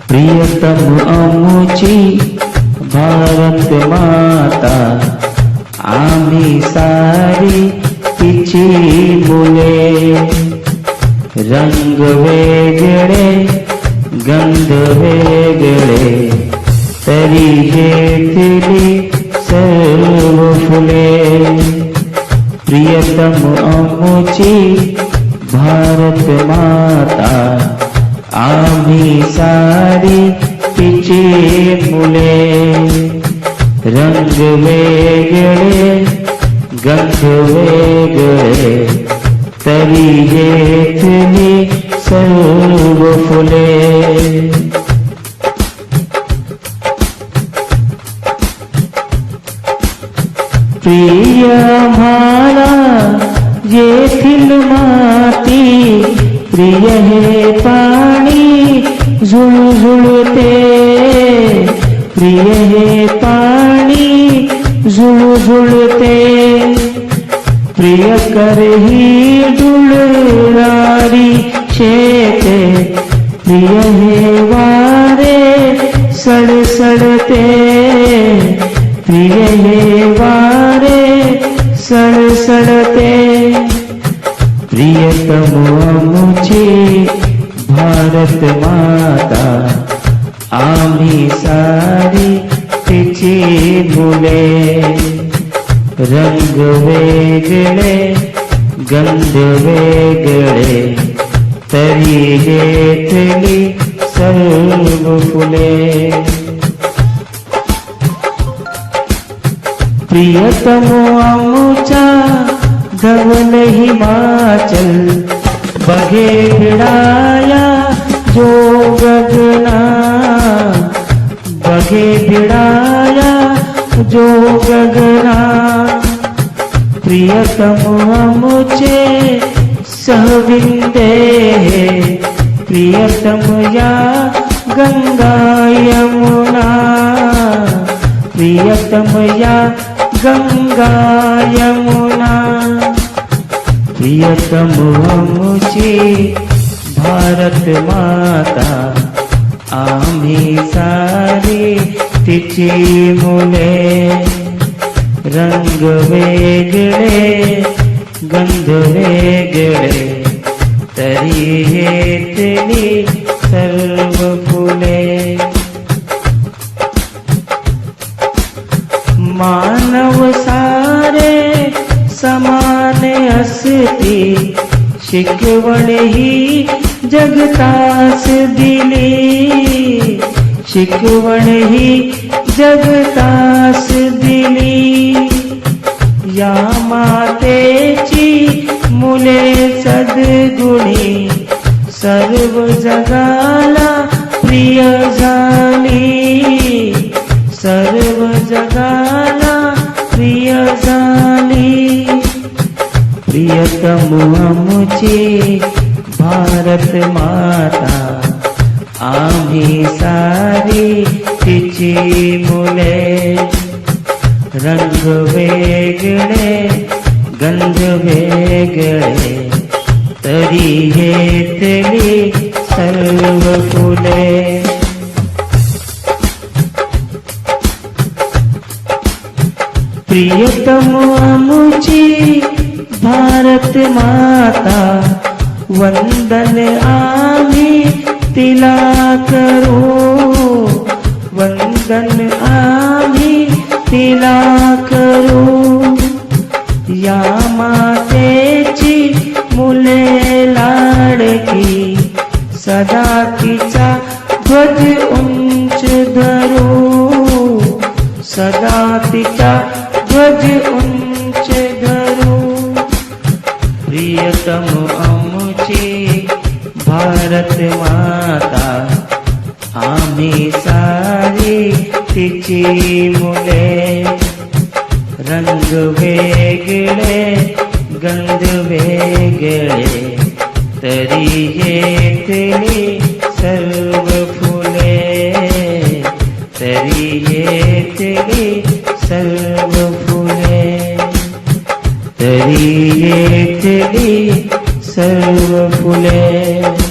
प्रियतम आमुची भारत माता, आम्ही सारी तिची मुले. रंग वेगळे गंध वेगळे, तरी घेतली सर्व फुले. प्रियतम आमुची भारत माता, आम्ही सारी तिची मुले. रंग वेगळे गंध वेगळे, तरी घेतली सर्व फुले. प्रिय आम्हाला येथील माती, प्रिय हे पाणी झुळझुळते. प्रिय हे पाणी झुळझुळते, प्रिय करही डुलणारी शेते. प्रिय हे वारे सळसळते, प्रिय हे वारे सळसळते. प्रियतम आमुची भारत माता, आम्ही सारी तिची मुले. रंग वेगळे गंध वेगळे, तरी घेतली सर्व फुले. प्रियतम आमुचा धवल हिमाचल, बघे भिडाया जो गगना. बघे भिडाया जो गगना. प्रियतम आमुचे सहविंदे, प्रियतम या गंगा यमुना. प्रियतम या गंगा यमुना. प्रियतम आमुची भारत माता, आम्ही सारी तिची मुले. रंग वेगळे गंध वेगळे, तरी घेतली सर्व फुले. मानव सारे समान असती, शिकवण ही जगतास दिली. शिकवण ही जगतास दिली. या मातेची मुले सद्गुणी, सर्व जगाला प्रिय झाली. सर्व जगाला प्रिय झाली. प्रियतम आमुची भारत माता, आम्ही सारी तिची मुले. रंग वेगळे गंध वेगळे, तरी घेतली सर्व फुले. प्रियतम आमुची भारत माता, वंदन आम्ही तिला करू. वंदन आम्ही तिला करू. या मातेची मुले लाडकी, सदा तिचा ध्वज उंच धरू. सदा तिचा ध्वज उंच धरू. प्रियतम आमुची भारत माता, आम्ही सारी तिची मुले. रंग वेगळे गंध वेगळे तरी येथली सर्व फुले, तरी येथली सर्व फुले, तरी येथली सर्व फुले.